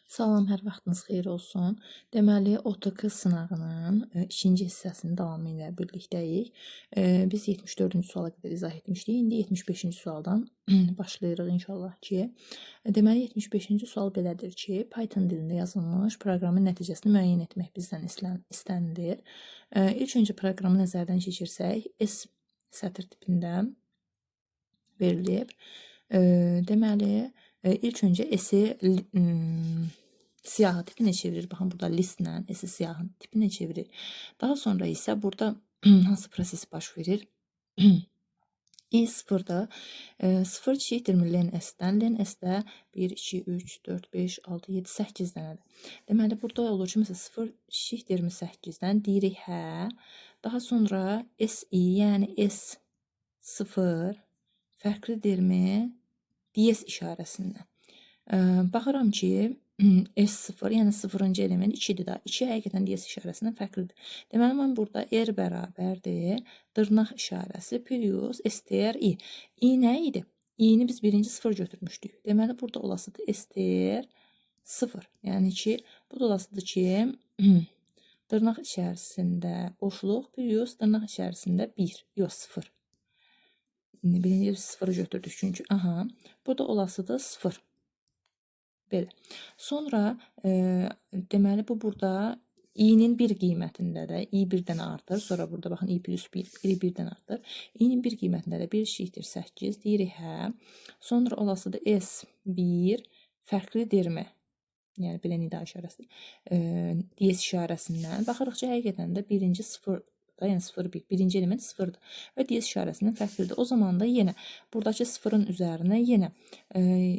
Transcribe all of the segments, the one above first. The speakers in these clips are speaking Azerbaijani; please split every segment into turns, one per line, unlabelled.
Salam, hər vaxtınız xeyir olsun. Deməli, OTK sınağının ikinci hissəsinin davamı ilə birlikdəyik. Biz 74-cü suala qədər izah etmişdik. İndi 75-ci sualdan başlayırıq inşallah ki. Deməli, 75-ci sual belədir ki, Python dilində yazılmış proqramın nəticəsini müəyyən etmək bizdən istənilir. İlk öncə proqramı nəzərdən keçirsək, S sətr tipində verilib. Deməli, ilk öncə S-i siyahı tipinə çevirir. Baxın, burada listlə S-i siyahı tipinə çevirir. Daha sonra isə burada hansı proses baş verir? i0-da 0 eşitdir len s-dən. Len s-də 1, 2, 3, 4, 5, 6, 7, 8 dənədir. Deməli, burada olur ki, məsələn, 0 eşitdir 8-dən deyirik hə. Daha sonra s-i, yəni s0 fərqlidirmi? DS işarəsindən. Baxıram ki, S0, yəni 0-cı element 2-dir da. 2 həqiqətən DS işarəsindən fərqlidir. Deməli, mən burada R bərabərdir. Dırnaq işarəsi plus STR I. I nə idi? I-ni biz birinci 0 götürmüşdük. Deməli, burada olasıdır STR 0. Yəni ki, bu da olasıdır ki, dırnaq içərisində boşluq plus dırnaq içərisində 1, yox 0. Birinci 0'ı götürdük çünki. Aha, burada olasıdır 0. Belə. Sonra deməli bu burada i-nin 1 qiymətində də i 1-dən artır. Sonra burada baxın i plus 1, i 1-dən artır. i-nin 1 qiymətində də 1 eşitdir 8 deyirik hə. Sonra olasıdır s1 fərqlidirmi? Yəni belə nida işarəsi. DS işarəsindən baxırıq ki, həqiqətən də birinci 0, yəni 0,1, birinci element 0-dır və DS işarəsindən fərqlidir. O zaman da yenə buradakı 0-ın üzərinə yenə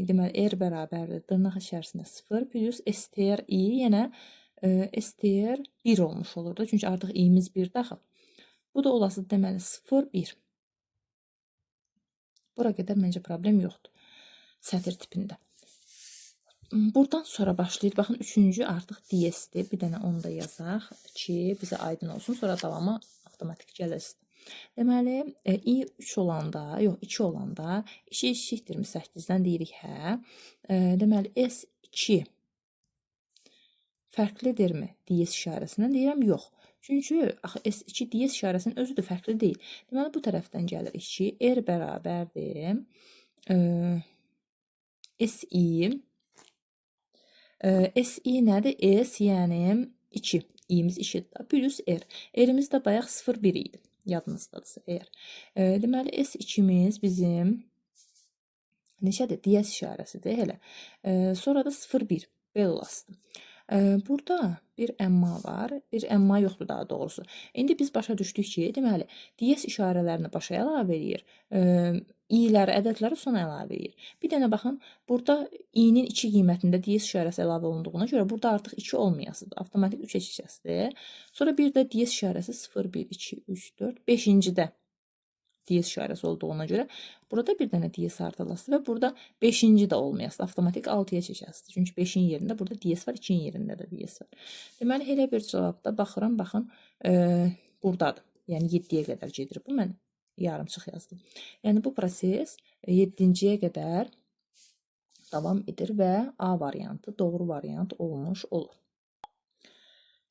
deməli R bərabərdir. Dırnaq içərisində 0 plus STR I, yenə STR 1 olmuş olur da. Çünki artıq i'miz 1 daxil. Bu da olası deməli 0, 1. Bura qədər məncə problem yoxdur. Sətr tipində. Buradan sonra başlayır. Baxın, üçüncü artıq DS-dir. Bir dənə onu da yazaq ki, bizə aydın olsun. Sonra davamı avtomatik gəlirsin. Deməli, i 3 olanda, yox 2 olanda 2 eşitdir 8-dən deyirik hə. Deməli, S2 fərqlidirmi DS işarəsindən? Deyirəm, yox. Çünki S2 DS işarəsinin özü də fərqli deyil. Deməli, bu tərəfdən gəlirik ki, R bərabərdir SI. SI nədir? S, yəni 2. İ'miz 2-dir. Plus R. R'imiz də bayaq 0,1 idi. Yadınızdadırsa R. Deməli, S2'miz bizim neçədir? DS işarəsidir. Elə. Sonra da 0,1. Belə olasıdır. Burada bir əmma var. Bir əmma yoxdur daha doğrusu. İndi biz başa düşdük ki, deməli, DS işarələrini başa əlavə edir. İ'ləri, ədədləri sona əlavə edir. Bir dənə baxın, burada i'nin 2 qiymətində DS işarəsi əlavə olunduğuna görə burada artıq 2 olmayasıdır. Avtomatik 3 keçəcəkdir. Sonra bir də DS işarəsi 0, 1, 2, 3, 4, 5-cidə DS işarəsi olduğuna görə burada bir dənə DS artırılası və burada 5-ci də olmayasıdır. Avtomatik 6-ya keçəsidir. Çünki 5-in yerində burada DS var, 2-in yerində də DS var. Deməli, elə bir cavabda baxıram, baxın, buradadır. Yəni 7-yə qədər gedir bu. Mən yarımçıq yazdım. Yəni bu proses 7-ciyə qədər davam edir və A variantı doğru variant olmuş olur.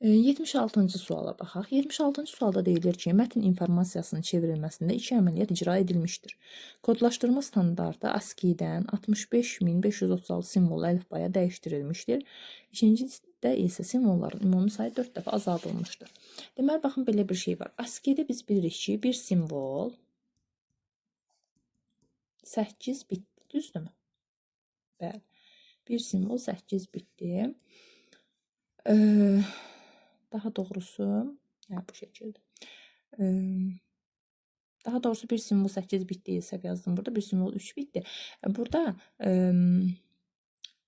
76-cı suala baxaq. 76-cı sualda deyilir ki, mətn informasiyasının çevrilməsində 2 əməliyyat icra edilmişdir. Kodlaşdırma standartı ASCII-dən 65536 simvol əlifbaya dəyişdirilmişdir. İkincidə isə simvolların ümumi sayı 4 dəfə azaldılmışdır. Deməli, baxın, belə bir şey var. ASCII-də biz bilirik ki, bir simvol 8 bitdir, düzdürmü? Bəli. Bir simvol 8 bitdir. Daha doğrusu, bu şəkildə. Daha doğrusu bir simvol 8 bit deyilsə yazdım burada, bir simvol 3 bitdir. Burada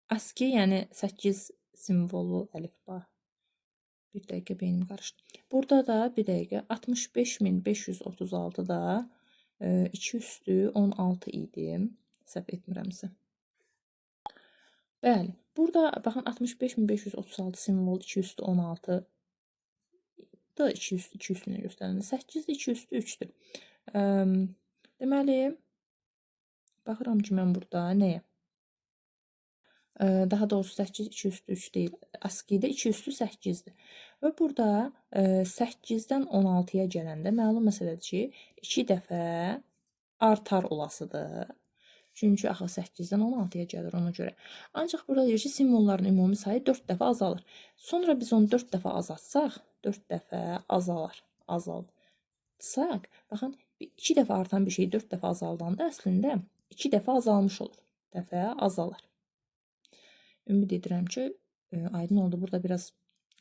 ASCII, yəni 8 simvolu əlifba. Bir dəqiqə beynim qarışdı. Burada da bir dəqiqə 65536 da 2 üstü 16 idi. Səhv etmirəmsə. Bəli. Burada baxın 65536 simvol 2 üstü 16 da 2 üstünü göstərilir. 8 də 2 üstü 3-dür. Deməli, baxıram ki, mən burada nəyə? Daha doğrusu 8 2 üstü 3 deyil. ASCII-də 2 üstü 8-dir. Və burada 8-dən 16-ya gələndə məlum məsələdir ki, 2 dəfə artar olasıdır. Çünki axı 8-dən 16-ya gəlir ona görə. Ancaq burada deyir ki, simvolların ümumi sayı 4 dəfə azalır. Sonra biz onu 4 dəfə azaltsaq, 4 dəfə azaltsaq, baxın 2 dəfə artan bir şey 4 dəfə azaldanda əslində 2 dəfə azalmış olur. Dəfə azalır. Ümid edirəm ki, aydın oldu. Burada biraz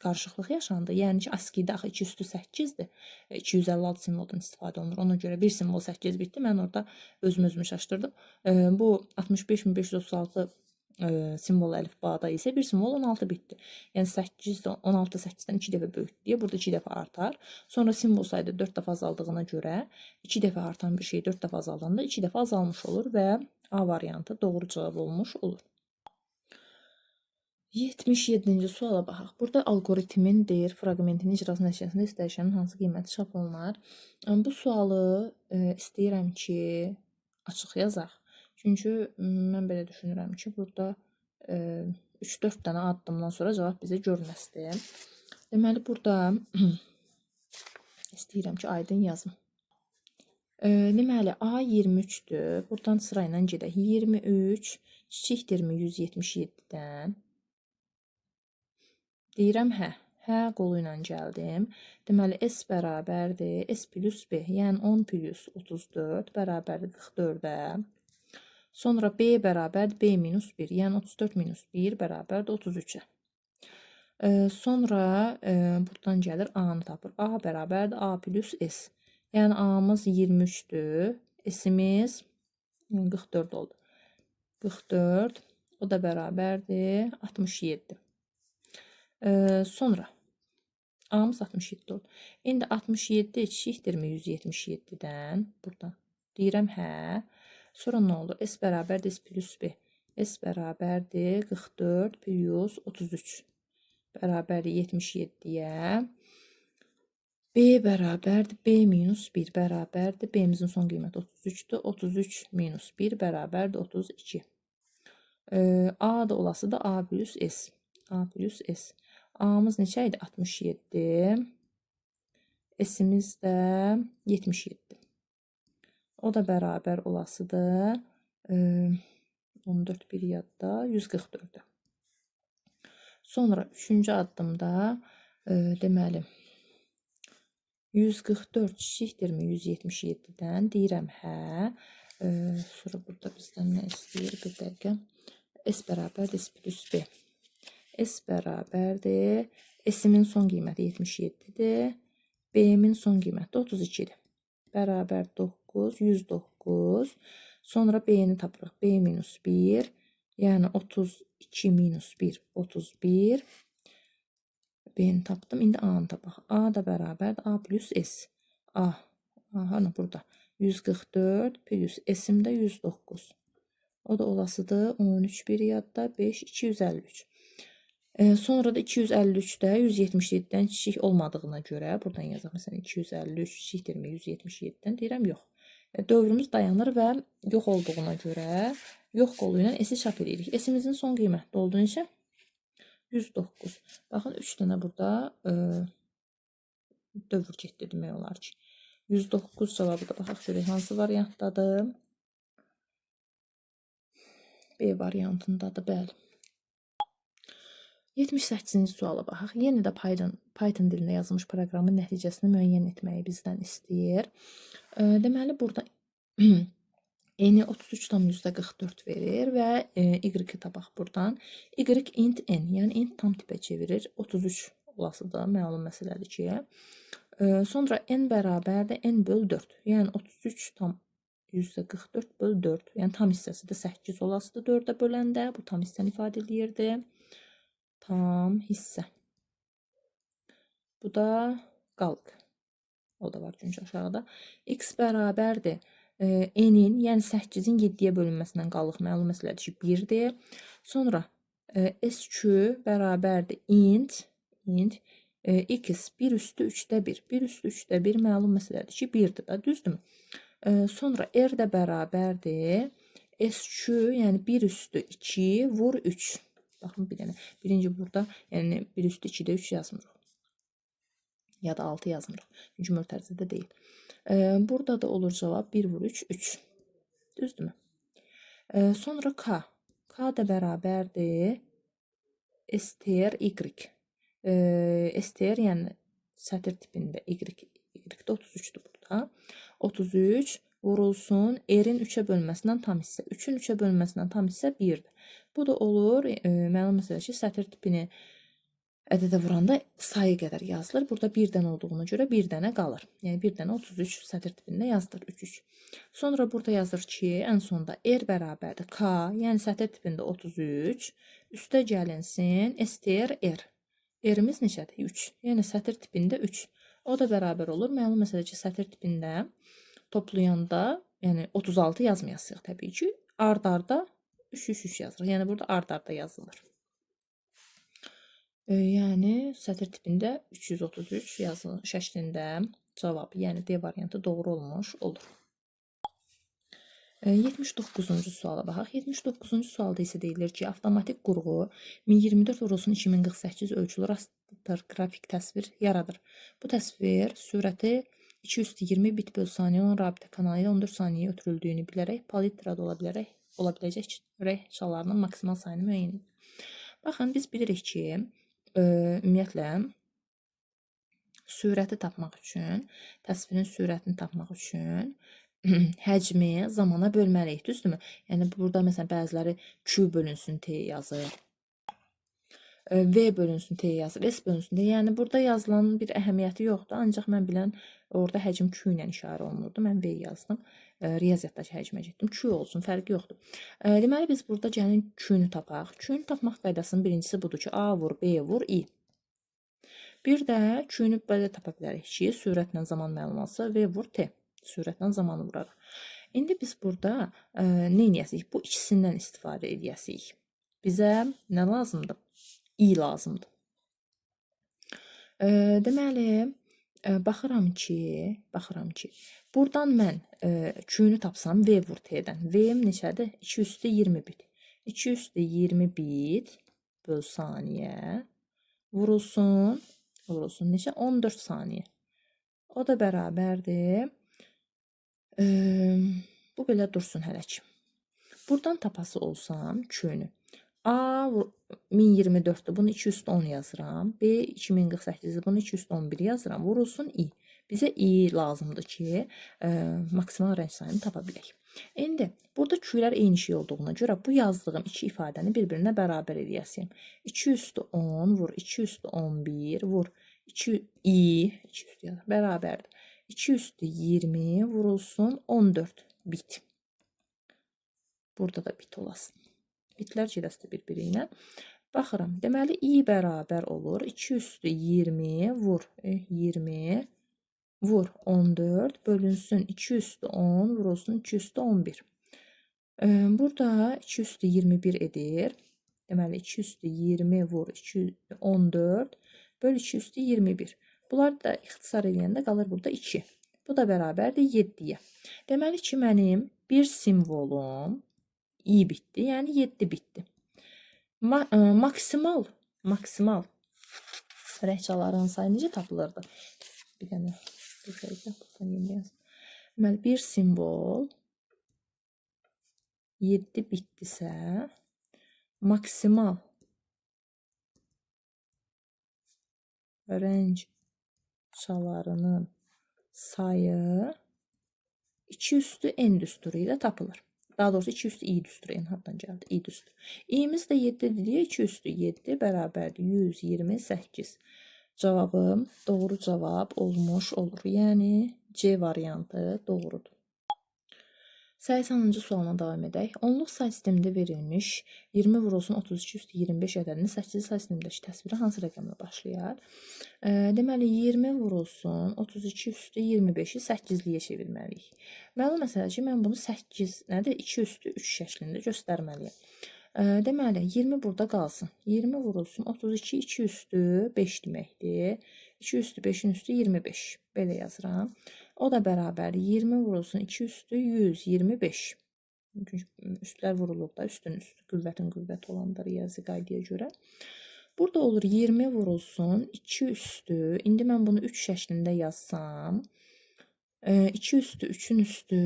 qarışıqlıq yaşandı. Yəni ki, ASCII-də axı 2 üstü 8-dir. 256 simvoldan istifadə olunur. Ona görə bir simvol 8 bitdi. Mən orada özümü çaşdırdım. Bu 65536 simvol əlifbada isə bir simvol 16 bitdi. Yəni 16 8-dən 2 dəfə böyükdür deyə burada 2 dəfə artar. Sonra simvol sayda 4 dəfə azaldığına görə 2 dəfə artan bir şey 4 dəfə azaldanda 2 dəfə azalmış olur və A variantı doğru cavab olmuş olur. 77-ci suala baxaq. Burada algoritmin deyir, fraqmentin icrası nəticəsində istəyişənin hansı qiyməti çap olunar? Bu sualı istəyirəm ki, açıq yazaq. Çünki mən belə düşünürəm ki, burada 3-4 dənə addımdan sonra cavab bizə görünməzdir. Deməli, burada istəyirəm ki, aydın yazım. Deməli, A 23-dür. Buradan sırayla gedək. 23 kiçikdirmi 177-dən? Deyirəm, hə. Hə qolu ilə gəldim. Deməli, S bərabərdir. S plus B, yəni 10 plus 34 bərabərdir 44-ə. Sonra B bərabərdir B minus 1, yəni 34 minus 1 bərabərdir 33-ə. Sonra buradan gəlir A-nı tapır. A bərabərdir A plus S. Yəni A-mız 23-dür. S-imiz 44 oldu. 44, o da bərabərdir 67. Sonra A-mız 67 oldu. İndi 67 kiçikdirmi 177-dən? Burada deyirəm, hə. Sonra nə olur? S bərabərdir S plus B. S bərabərdir 44 plus 33 bərabərdir 77-yə. B bərabərdir B minus 1 bərabərdir. B-mizin son qiyməti 33-dür. 33 minus 1 bərabərdir 32. A da olası da A plus S. A plus S. A-mız neçə idi? 67. S-imiz də 77. O da bərabər olasıdır. 14 bir yadda 144-də. Sonra 3-cü addımda deməli 144 kiçikdirmi 177-dən? Deyirəm, hə. Sonra burada bizdən nə istəyir? Bir dəqiqə. S bərabərdir S plus B. S bərabərdir. S-imin son qiyməti 77-dir. B-min son qiyməti 32-dir. Bərabər 9, 109. Sonra B-ni tapırıq. B minus 1. Yəni 32 minus 1, 31. B-ni tapdım. İndi A-nı tapaq. A da bərabərdir A plus S. A. Hani burada. 144 plus S-imdə 109. O da olasıdır 13 bir yadda 5, 253. Sonra da 253-də 177-dən kiçik olmadığına görə buradan yazaq. Məsələn 253 kiçikdirmi 177-dən? Deyirəm, yox. Dövrümüz dayanır və yox olduğuna görə yox qolu ilə S-i çap edirik. S-imizin son qiyməti olduğu isə 109. Baxın 3 dənə burada dövr getdi demək olar ki. 109 cavabı da baxaq görək hansı variantdadır. B variantındadır, bəli. 78-ci suala baxaq. Yenə də Python dilində yazılmış proqramın nəticəsini müəyyən etməyi bizdən istəyir. Deməli, burada n-i 33,44 verir və y-i tapaq buradan. Y int n, yəni int tam tipə çevirir. 33 olasıdır, məlum məsələdir ki. Sonra n bərabərdir n böl 4. Yəni 33 tam %44 böl 4. Yəni tam hissəsi də 8 olasıdır 4-ə böləndə. Bu tam hissəni ifadə edirdi. Tam hissə. Bu da qalıq. O da var çünki aşağıda. X bərabərdir n-in, yəni 8-in 7-yə bölünməsindən qalıq məlum məsələdir ki, 1-dir. Sonra SQ bərabərdir int x 1 üstü 3-də 1. 1 üstü 3-də 1 məlum məsələdir ki, 1-dir də, düzdürmü? Sonra R də bərabərdir SQ, yəni 1 üstü 2 vur 3. Baxın bir dənə. Birinci burada, yəni 1 üstü 2-də 3 yazmırıq. Ya da 6 yazmırıq. Çünki mötərizədə deyil. Burada da olur cavab 1 vur 3, 3. Düzdürmü? Sonra K. K da bərabərdir STR Y. STR yəni sətir tipində Y. Y-də 33-dür burada. 33 vurulsun R-in 3-ə bölməsindən tam hissə. 3-ün 3-ə bölməsindən tam hissə 1-dir. Bu da olur, məlum məsələ ki, sətir tipini ədədə vuranda sayı qədər yazılır. Burada 1 dənə olduğuna görə 1 dənə qalır. Yəni 1 dənə 33 sətir tipində yazılır. 3-3. Sonra burada yazır ki, ən sonda R bərabərdir K, yəni sətir tipində 33. Üstə gəlinsin STR R. R-imiz neçədir? 3. Yəni sətir tipində 3. O da bərabər olur. Məlum məsələ ki, sətir tipində toplayanda, yəni 36 yazmayasıq təbii ki. Ard-arda 3-3-3 yazırıq. Yəni burada ard-arda yazılır. Yəni sətr tipində 333 yazılı şəklində cavabı, yəni D variantı doğru olmuş olur. 79-cu suala baxaq. 79-cu sualda isə deyilir ki, avtomatik qurğu 1024 vurulsun 2048 ölçülü raster qrafik təsvir yaradır. Bu təsvir sürəti 220 bit böl saniyə olan rabitə kanalı ilə 14 saniyəyə ötürüldüyünü bilərək palitrada ola biləcək rəngçalarının maksimal sayını müəyyən edir. Baxın, biz bilirik ki, ümumiyyətlə sürəti tapmaq üçün, təsvirin sürətini tapmaq üçün həcmi zamana bölməliyik, düzdürmü? Yəni burada məsələn bəziləri Q bölünsün T yazır. V bölünsün T yazır, S bölünsün T. Yəni burada yazılan bir əhəmiyyəti yoxdur. Ancaq mən bilən orada həcm Q ilə işarə olunurdu. Mən V yazdım. Riyaziyyatdakı həcmə getdim. Q olsun, fərqi yoxdur. Deməli biz burada gəlin Q-nü tapaq. Q-nü tapmaq qaydasının birincisi budur ki, A vur, B vur, I. Bir də Q-nü belə tapa bilərik ki, sürətlə zaman məlumatı V vur, T. Sürətlə zamanı vurarıq. İndi biz burada nə edəsiyik? Bu ikisindən istifadə edəsiyik. Bizə nə lazımdır? I lazımdır. Deməli, baxıram ki, buradan mən Q-nü tapsam V vur T-dən. V-im neçədir? 2 üstü 20 bit. 2 üstü 20 bit böl saniyə vurulsun neçə? 14 saniyə. O da bərabərdir. Bu belə dursun hələ ki. Buradan tapası olsam Q-nü. A 1024'dür. Bunu 2 üstü 10 yazıram. B 2048'dir. Bunu 2 üstü 11 yazıram. Vurulsun I. Bizə I lazımdır ki, maksimal rəng sayını tapa bilək. İndi burada Q-lər eyni şey olduğuna görə bu yazdığım iki ifadəni bir-birinə bərabər edəsiyim. 2 üstü 10 vur 2 üstü 11 vur 2 I 2 üstü yazır, bərabərdir. 2 üstü 20 vurulsun 14 bit. Burada da bit olasın. Bitlər gedəsi bir-biri ilə. Baxıram. Deməli, I bərabər olur. 2 üstü 20 vur 20 vur 14 bölünsün 2 üstü 10 vurulsun 2 üstü 11. Burada 2 üstü 21 edir. Deməli, 2 üstü 20 vur 14 böl 2 üstü 21. Bunlar da ixtisar edəndə qalır burada 2. Bu da bərabərdir 7-yə. Deməli ki, mənim bir simvolum I bitdi, yəni 7 bitdi. Maksimal rəngçaların sayı necə tapılırdı? Bir dənə deməli, bir simvol 7 bitdisə, maksimal rəngçalarının sayı 2 üstü n düsturu ilə tapılır. Daha doğrusu 2 üstü i düsturu, n haddan gəldi, i düsturu. İ'miz də 7 deyə 2 üstü 7 bərabərdir 128. Cavabım doğru cavab olmuş olur. Yəni C variantı doğrudur. 80-cı sualına davam edək. Onluq say sistemində verilmiş 20 vurulsun 32 üstü 25 ədədinin 8-ci say sistemindəki təsviri hansı rəqəmlə başlayar? Deməli, 20 vurulsun 32 üstü 25-i 8-liyə çevirməliyik. Məlum məsələ ki, mən bunu 8 nədir? 2 üstü 3 şəklində göstərməliyim. Deməli, 20 burada qalsın. 20 vurulsun 32 2 üstü 5 deməkdir. 2 üstü 5-in üstü 25. Belə yazıram. O da bərabər 20 vurulsun 2 üstü 125. Çünki üstlər vurulur da, üstün üstü, qüvvətin qüvvət olanda riyazi qaydaya görə. Burada olur 20 vurulsun 2 üstü. İndi mən bunu 3 şəklində yazsam, 2 üstü 3-ün üstü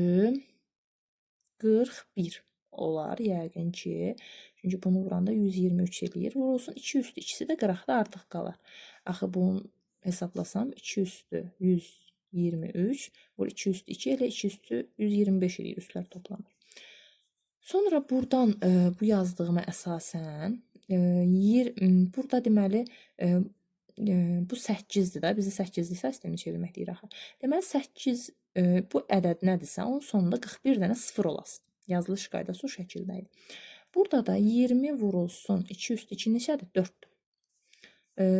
41 olar yəqin ki. Çünki bunu vuranda 123 eləyir. Vurulsun 2 üstü, ikisi də 40-da artıq qalar. Axı bunu hesablasam 2 üstü 123, vur 2 üstü 2 elə 2 üstü 125 eləyir, üstlər toplanır. Sonra buradan bu yazdığıma əsasən burada deməli bu 8-dir də, bizi 8-lik sistemi çevirmək deyir axı. Deməli 8 bu ədəd nədirsə, onun sonunda 41 dənə 0 olasın. Yazılış qaydası o şəkildə idi. Burada da 20 vurulsun 2 üstü 2 neçədir? 4-dür.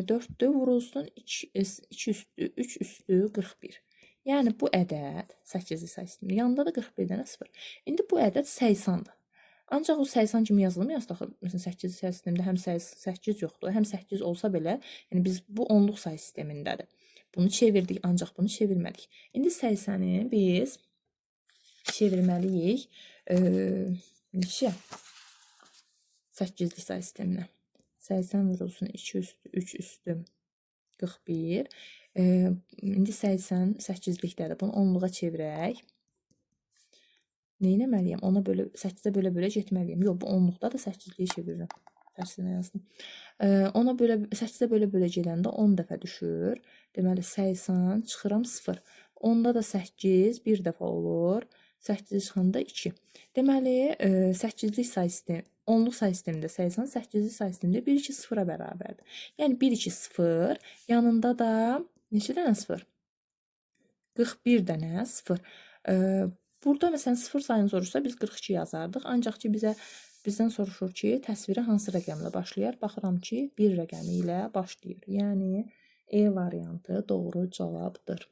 4-dür vurulsun 2 üstü 3 üstü 41. Yəni bu ədəd 8-lik sistemi. Yanında da 41 dənə 0. İndi bu ədəd 80-dır. Ancaq o 80 kimi yazılmır. Məsələn 8 sayı sistemində həm 8 yoxdur, həm 8 olsa belə, yəni biz bu onluq sayı sistemindədir. Bunu çevirdik, ancaq bunu çevirməliyik. İndi 80-i biz çevirməliyik neçə? 8-lik sayı sisteminə. 80 vurulsun 2 üstü 3 üstü 41. İndi 80 8-likdədir. Bunu onluğa çevirək. Neynəməliyəm? 8-ə bölə-bölə getməliyəm. Yox, bu onluqda da 8-liyə çevirirəm. Tərsinə yazdım. 8-ə bölə-bölə gedəndə 10 dəfə düşür. Deməli 80 çıxıram 0. Onda da 8 bir dəfə olur. 8 çıxanda 2. Deməli 8-lik sayı sistemi, onluq sayı sistemində 80, 8-lik sayı sistemində 1 2 0-a bərabərdir. Yəni 1 2 0, yanında da neçə dənə 0? 41 dənə 0. Burada məsələn 0 sayını soruşsa biz 42 yazardıq. Ancaq ki bizdən soruşur ki, təsviri hansı rəqəmlə başlayır? Baxıram ki, 1 rəqəmi ilə başlayır. Yəni E variantı doğru cavabdır.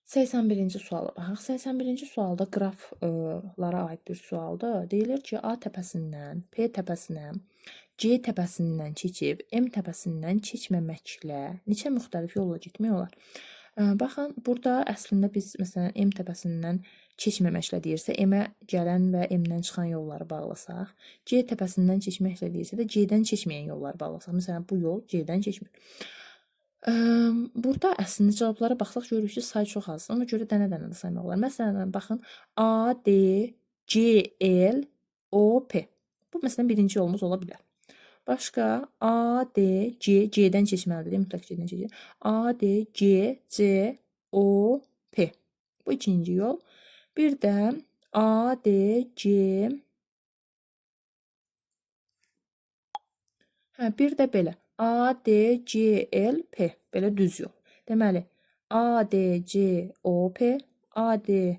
81-ci suala baxaq. 81-ci sualda qraflara aid bir sualdır. Deyilir ki, A təpəsindən P təpəsinə, C təpəsindən keçib M təpəsindən keçməməklə neçə müxtəlif yolla getmək olar? Baxın, burada əslində biz məsələn M təpəsindən keçməməklə deyirsə, M-ə gələn və M-dən çıxan yolları bağlasaq, C təpəsindən keçməklə deyirsə də C-dən keçməyən yolları bağlasaq. Məsələn, bu yol C-dən keçmir. Burada əslində cavablara baxsaq görürük ki, sayı çox azdır. Ona görə dənə-dənə də saymaq olar. Məsələn, baxın, A, D, C, L, O, P. Bu məsələn birinci yolumuz ola bilər. Başqa A, D, C, C-dən keçməlidir, mütləq C-dən keçir. A, D, C, C, O, P. Bu ikinci yol. Bir də A, D, C. Bir də belə. A, D, C, L, P. Belə düz yol. Deməli, A, D, C, O, P. A, D,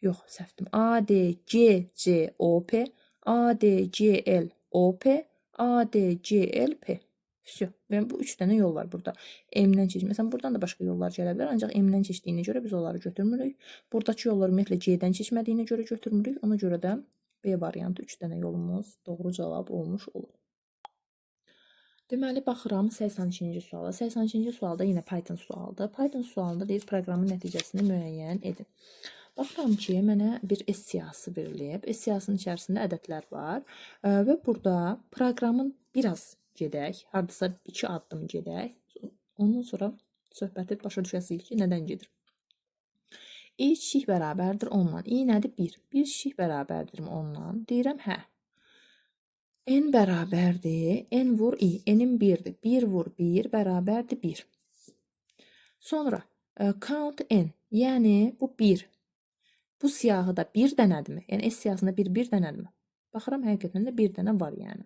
yox, səhvdim. A, D, C, C, O, P. A, D, C, L, O, P. A, D, C, L, P. Всё. Yəni bu 3 dənə yol var burada. M-dən keçir. Məsələn, buradan da başqa yollar gələ bilər, ancaq M-dən keçdiyinə görə biz onları götürmürük. Buradakı yollar ümumiyyətlə C-dən keçmədiyinə görə götürmürük. Ona görə də B variantı 3 dənə yolumuz doğru cavab olmuş olur. Deməli, baxıram 82-ci suala. 82-ci sualda yenə Python sualıdır. Python sualında deyir, proqramın nəticəsini müəyyən edin. Baxıram ki, mənə bir S siyahısı verilib. S siyahısının içərisində ədədlər var və burada proqramın biraz gedək, hardasa 2 addım gedək. Ondan sonra söhbəti başa düşəsinik ki, nədən gedir. I şih bərabərdir 10-dan. I nədir? 1. 1 şih bərabərdir 10-dan. Deyirəm, hə. N bərabərdir. N vur I. N-in 1-dir. 1 vur 1 bərabərdir 1. Sonra count N. Yəni bu 1. Bu siyahıda 1 dənədirmi? Yəni S siyahısında 1 dənədirmi? Baxıram, həqiqətən də 1 dənə var yəni.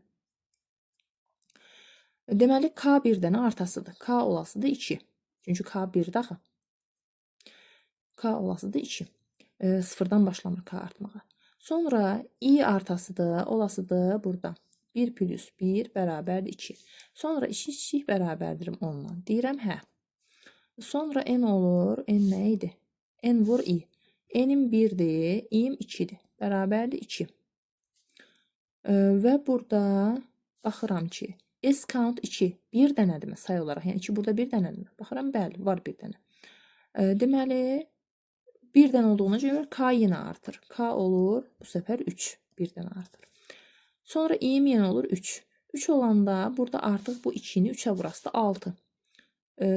Deməli, K 1 dənə artasıdır. K olasıdır 2. Çünki K 1-də axı. K olasıdır 2. Sıfırdan başlamır K artmağa. Sonra I artasıdır, olasıdır burada. 1 plus 1 bərabərdir 2. Sonra 2 şih bərabərdir 10-dan. Deyirəm, hə. Sonra N olur. N nə idi? N vur I. N-in 1-dir, I-im 2-dir. Bərabərdir 2. Və burada baxıram ki, S count 2 1 dənədirmi say olaraq? Yəni 2 burada 1 dənədirmi? Baxıram, bəli, var 1 dənə. Deməli, birdən olduğuna görə k yenə artır. K olur bu səfər 3. Birdən artır. Sonra i'm yenə olur 3. 3 olanda burada artıq bu 2-ni 3-ə vurası da 6.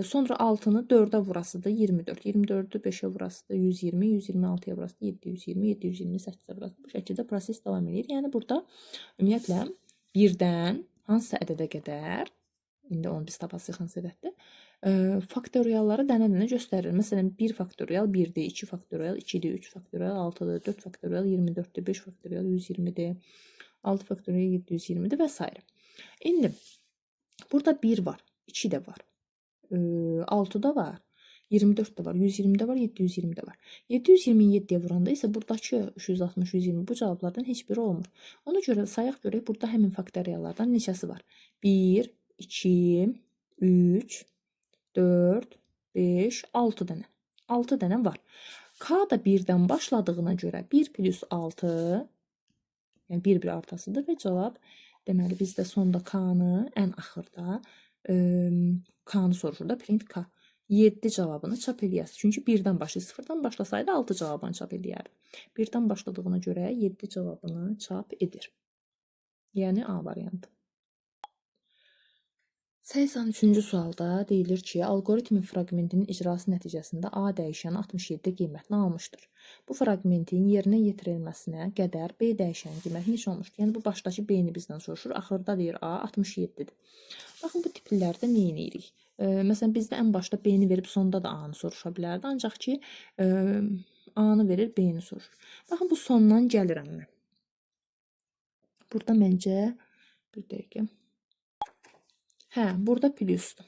Sonra 6-nı 4-ə vurası da 24. 24-ü 5-ə vurası da 120. 126-ya vurası da 720. 728-ə vurası da bu şəkildə proses davam edir. Yəni burada ümumiyyətlə birdən hansısa ədədə qədər, indi onu biz tapasıyıq hansı ədəddir, faktorialları dənə-dənə göstərir. Məsələn, 1 faktorial 1-dir, 2 faktorial 2-dir, 3 faktorial 6-dır, 4 faktorial 24-dir, 5 faktorial 120-dir, 6 faktorial 720-dir və s. İndi burada 1 var, 2 də var, 6 da var, 24 də var, 120 də var, 720 də var. 727-yə vuranda isə buradakı 360, 120 bu cavablardan heç biri olmur. Ona görə sayaq görək burada həmin faktoriallardan neçəsi var? 1, 2, 3, 4, 5, 6 dənə. 6 dənə var. K da 1-dən başladığına görə 1 plus 6, yəni 1 artasıdır və cavab deməli bizdə sonda K-nı ən axırda K-nı soruşur da print K. 7 cavabını çap eləyəsiz. Çünki 1-dən başlayır. 0-dan başlasaydı 6 cavabını çap eləyərdi. 1-dən başladığına görə 7 cavabını çap edir. Yəni A variantı. 83-cü sualda deyilir ki, algoritmin fraqmentinin icrası nəticəsində A dəyişəni 67 qiymətini almışdır. Bu fraqmentin yerinə yetirilməsinə qədər B dəyişənin qiyməti neçə olmuşdur? Yəni bu başdakı B-ni bizdən soruşur. Axırda deyir A 67-dir. Baxın bu tiplərdə nə edirik? Məsələn bizdə ən başda B-ni verib sonda da A-nı soruşa bilərdi. Ancaq ki A-nı verir, B-ni soruşur. Baxın bu sondan gəlirəm mən. Burada məncə bir dəqiqə. Hə, burada plusdur.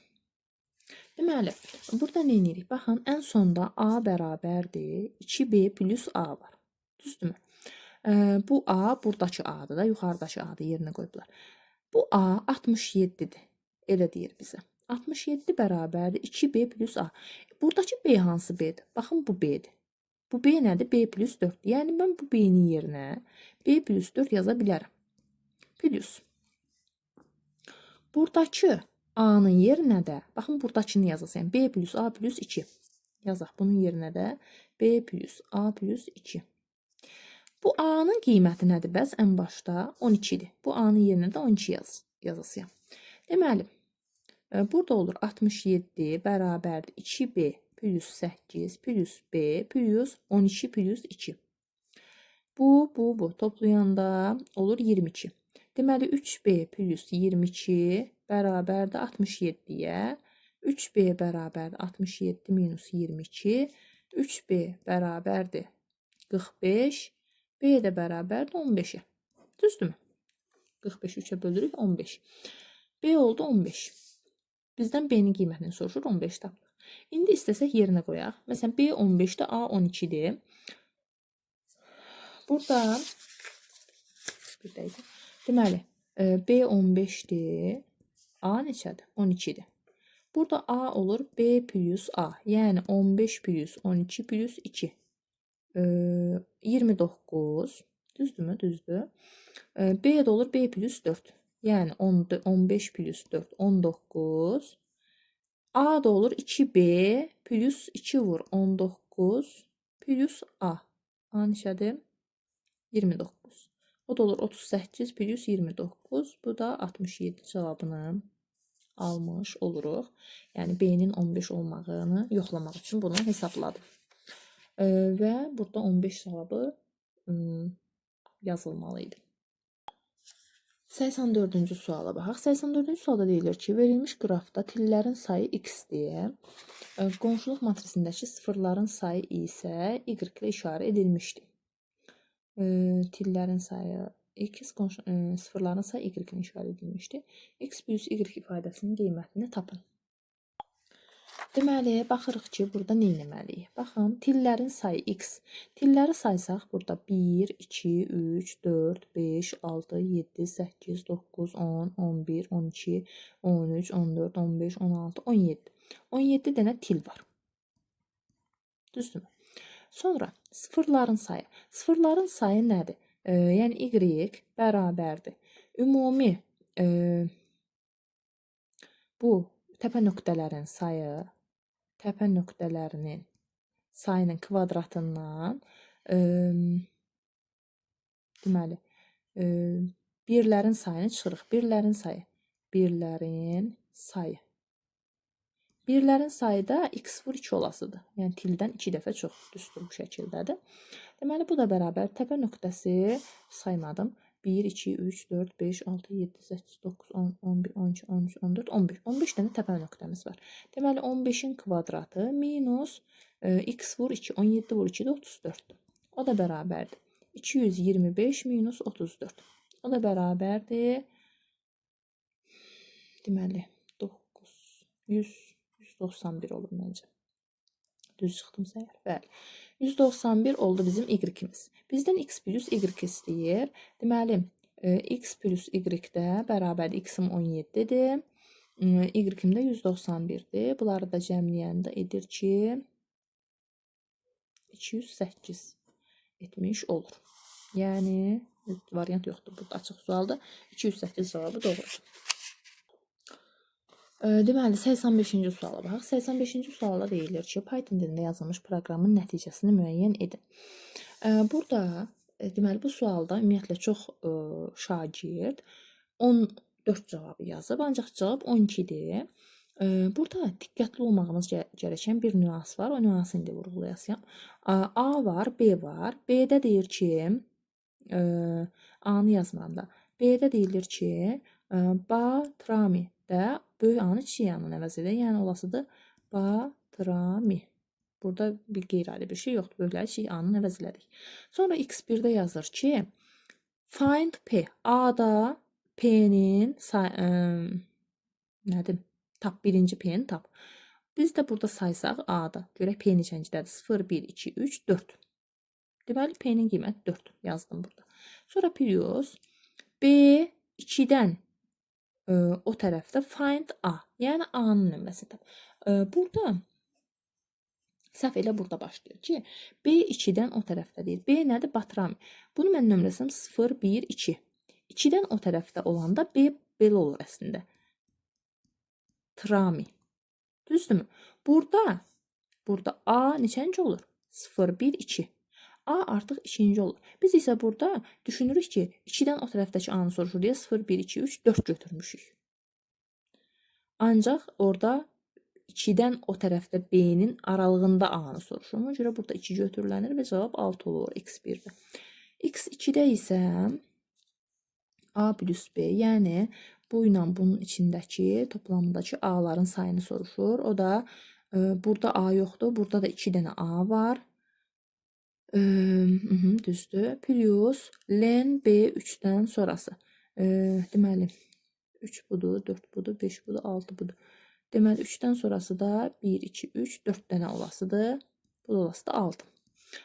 Deməli, burada nə edirik? Baxın, ən sonda A bərabərdir 2B plus A var. Düzdürmü? Bu A buradakı A-dır da, yuxarıdakı A-dır, yerinə qoyublar. Bu A 67-dir. Elə deyir bizə. 67 bərabərdir 2B plus A. Buradakı B hansı B-dir? Baxın, bu B-dir. Bu B nədir? B plus 4-dür. Yəni, mən bu B-nin yerinə B plus 4 yaza bilərəm. Plus. Buradakı A-nın yerinə də, baxın, buradakını yazasın. B plus A plus 2. Yazaq. Bunun yerinə də B plus A plus 2. Bu A-nın qiyməti nədir? Bəs ən başda 12-dir. Bu A-nın yerinə də 12 yazasıyam. Deməli, burada olur 67 bərabərdir 2B plus 8 plus B plus 12 plus 2. Bu. Toplayanda olur 22. Deməli, 3B plus 22 bərabərdir 67-yə. 3B bərabərdir 67 minus 22. 3B bərabərdir 45. B də bərabərdir 15-ə. Düzdürmü? 45-i 3-ə bölürük 15. B oldu 15. Bizdən B-nin qiymətini soruşur, 15 tapdıq. İndi istəsək yerinə qoyaq. Məsələn, B 15-dir, A 12-dir. Burada bir dəqiqə. Deməli, B 15-dir, A neçədir? 12-dir. Burada A olur B plus A. Yəni 15 plus 12 plus 2. 29. Düzdürmü? Düzdür. B də olur B plus 4. Yəni 15 plus 4, 19. A da olur 2B plus 2 vur 19 plus A. A neçədir? 29. O da olur 38 plus 29. Bu da 67 cavabını almış oluruq. Yəni B-nin 15 olmağını yoxlamaq üçün bunu hesabladım. Və burada 15 cavabı yazılmalıydı. 84-cü suala baxaq. 84-cü sualda deyilir ki, verilmiş qrafda tillərin sayı x-dir. Qonşuluq matrisindəki sıfırların sayı isə y ilə işarə edilmişdir. Tillərin sayı x, sıfırların sayı y ilə işarə edilmişdir. X plus y ifadəsinin qiymətini tapın. Deməli, baxırıq ki, burada nə etməliyik? Baxın, tillərin sayı x. Tilləri saysaq, burada 1, 2, 3, 4, 5, 6, 7, 8, 9, 10, 11, 12, 13, 14, 15, 16, 17. 17 dənə til var. Düzdürmü? Sonra sıfırların sayı. Sıfırların sayı nədir? Yəni y bərabərdir. Ümumi bu təpə nöqtələrin sayı, təpə nöqtələrinin sayının kvadratından deməli birlərin sayını çıxırıq. Birlərin sayı. Birlərin sayı. Birlərin sayı da x vur 2 olasıdır. Yəni tildən 2 dəfə çox düzdür bu şəkildədir. Deməli bu da bərabər təpə nöqtəsi saymadım. 1, 2, 3, 4, 5, 6, 7, 8, 9, 10, 11, 12, 13, 14, 15. 15 dənə təpə nöqtəmiz var. Deməli 15-in kvadratı minus x vur 2, 17 vur 2 də 34-dür. O da bərabərdir. 225 minus 34. O da bərabərdir. Deməli 9, 100, 191 olur məncə. Düz çıxdımsa əgər. Bəli. 191 oldu bizim y-imiz. Bizdən x plus y istəyir. Deməli, x plus y-də bərabər x-im 17-dir. Y-im də 191-dir. Bunları da cəmləyəndə edir ki 208 etmiş olur. Yəni, variant yoxdur. Burada açıq sualdır. 208 cavabı doğrudur. Deməli, 85-ci suala baxaq. 85-ci sualda deyilir ki, Python dilində yazılmış proqramın nəticəsini müəyyən edin. Burada, deməli, bu sualda ümumiyyətlə çox şagird 14 cavabı yazıb, ancaq cavab 12-dir. Burada diqqətli olmağımız gərəkən bir nüans var. O nüansı indi vurğulayasam. A var, B var. B-də deyir ki, A-nı yazmanda. B-də deyilir ki, Batrami də böyük A-nı kiçik A-nın əvəz edir. Yəni olasıdır Batrami. Burada bir qeyri-adi bir şey yoxdur. Böyükləri kiçik A-nın əvəz elədik. Sonra X1-də yazır ki, find P. A-da P-nin nədir? Tap, birinci P-ni tap. Biz də burada saysaq A-da. Görək P neçəncədədir? 0, 1, 2, 3, 4. Deməli, P-nin qiyməti 4 yazdım burada. Sonra plus B2-dən o tərəfdə find A. Yəni A-nın nömrəsini tap. Burada səhv elə burada başlayır ki, B2-dən o tərəfdə deyir. B nədir? Batrami. Bunu mən nömrəsim 0, 1, 2. 2-dən o tərəfdə olanda B belə olur əslində. Trami. Düzdürmü? Burada A neçənci olur? 0, 1, 2. A artıq ikinci olur. Biz isə burada düşünürük ki, 2-dən o tərəfdəki A-nı soruşur deyə 0, 1, 2, 3, 4 götürmüşük. Ancaq orada 2-dən o tərəfdə B-nin aralığında A-nı soruşur. Ona görə burada 2 götürülənir və cavab 6 olur X1-də. X2-də isə A plus B, yəni bu ilə bunun içindəki toplamındakı A-ların sayını soruşur. O da burada A yoxdur. Burada da 2 dənə A var. Düzdür. Plus len B3-dən sonrası. Deməli 3 budur, 4 budur, 5 budur, 6 budur. Deməli 3-dən sonrası da 1, 2, 3, 4 dənə olasıdır. Bu da olası da 6.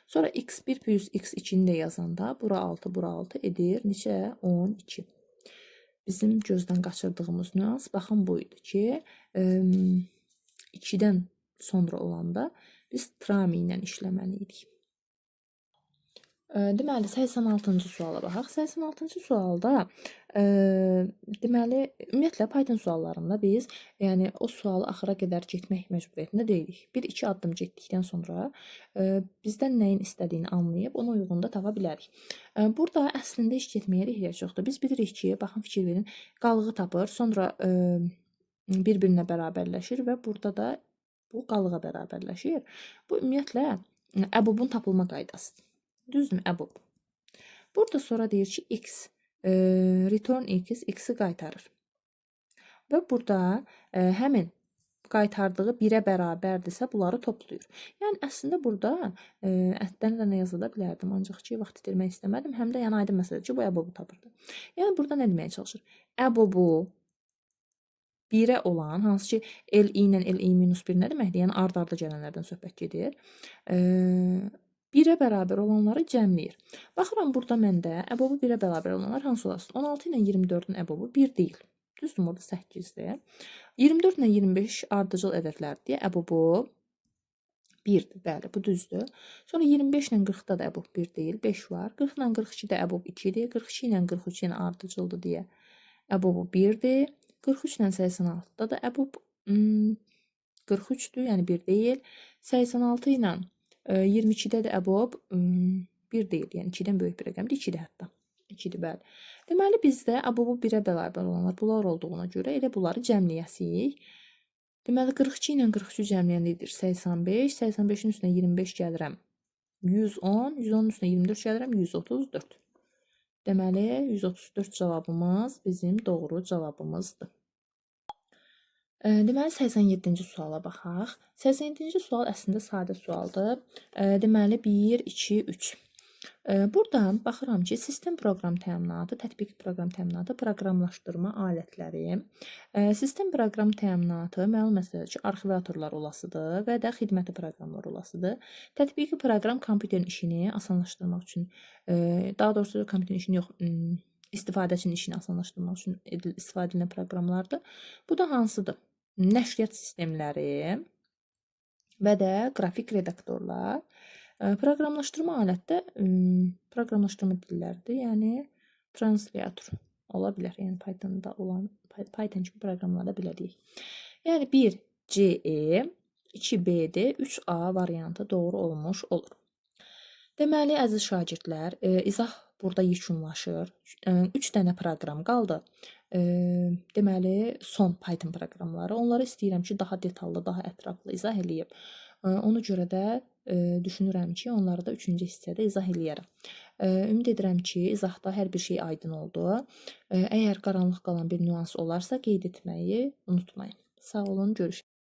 Sonra x1 plus x2-ni də yazanda bura 6, bura 6 edir. Neçə? 12. Bizim gözdən qaçırdığımız nüans baxın bu idi ki, 2-dən sonra olanda biz trami ilə işləməliydik. Deməli, 86-cı suala baxaq. 86-cı sualda deməli, ümumiyyətlə Python suallarında biz, yəni o sualı axıra qədər getmək məcburiyyətində deyilik. 1-2 addım getdikdən sonra bizdən nəyin istədiyini anlayıb ona uyğun da tapa bilərik. Burada əslində heç getməyə ehtiyac yoxdur. Biz bilirik ki, baxın fikir verin, qalığı tapır, sonra bir-birinə bərabərləşir və burada da bu qalığa bərabərləşir. Bu ümumiyyətlə əbobun tapılma qaydasıdır. Düzdür, əbob. Burada sonra deyir ki, x, return x, x-i qaytarır. Və burada həmin qaytardığı 1-ə bərabərdirsə, bunları toplayır. Yəni, əslində burada ətdən də nə yazıda bilərdim, ancaq ki, vaxt itirmək istəmədim. Həm də yəni aydın məsələdir ki, bu əbobu tapırdı. Yəni, burada nə deməyə çalışır? Əbobu 1-ə olan, hansı ki, LI ilə LI minus 1 nə deməkdir? Yəni, ard-arda gələnlərdən söhbət gedir. 1-ə bərabər olanları cəmləyir. Baxıram, burada məndə əbobu 1-ə bərabər olanlar hansı olasın? 16 ilə 24-ün əbobu 1 deyil. Düzdür, orada 8-dir. 24 ilə 25 ardıcıl ədədlərdir deyə əbobu 1-dir. Bəli, bu düzdür. Sonra 25 ilə 40-da da əbob 1 deyil, 5 var. 40 ilə 42-də əbob 2-dir. 42 ilə 43 yenə ardıcıldır deyə əbobu 1-dir. 43 ilə 86-da da əbob 43-dür, yəni 1 deyil. 86 ilə 22-də də əbob 1 deyil, yəni 2-dən böyük bir rəqəmdir, 2-dir hətta. 2-dir, bəli. Deməli, bizdə əbobu 1-ə bərabər olanlar bunlar olduğuna görə elə bunları cəmləyəsik. Deməli, 42 ilə 43-ü cəmləyəndə 85, 85-in üstünə 25 gəlirəm. 110, 110-un üstünə 24 gəlirəm, 134. Deməli, 134 cavabımız bizim doğru cavabımızdır. Deməli, 87-ci suala baxaq. 87-ci sual əslində sadə sualdır. Deməli, 1, 2, 3. Buradan baxıram ki, sistem proqram təminatı, tətbiqi proqram təminatı, proqramlaşdırma alətləri. Sistem proqram təminatı məlum məsələdir ki, arxivatorlar olasıdır və də xidməti proqramlar olasıdır. Tətbiqi proqram kompüterin işini asanlaşdırmaq üçün, daha doğrusu kompüterin işini yox, istifadəçinin işini asanlaşdırmaq üçün istifadə edilən proqramlardır. Bu da hansıdır? Nəşriyyat sistemləri və də qrafik redaktorlar. Proqramlaşdırma alətdə proqramlaşdırma dilləridir. Yəni translator ola bilər. Yəni Python-da olan Python kimi proqramlarda belə deyək. Yəni 1 CE, 2 BD, 3 A variantı doğru olmuş olur. Deməli, əziz şagirdlər, izah burada yekunlaşır. 3 dənə proqram qaldı. Deməli, son Python proqramları. Onları istəyirəm ki, daha detallı, daha ətraflı izah eləyim. Ona görə də düşünürəm ki, onları da 3-cü hissədə izah eləyərəm. Ümid edirəm ki, izahda hər bir şey aydın oldu. Əgər qaranlıq qalan bir nüans olarsa qeyd etməyi unutmayın. Sağ olun, görüşürüz.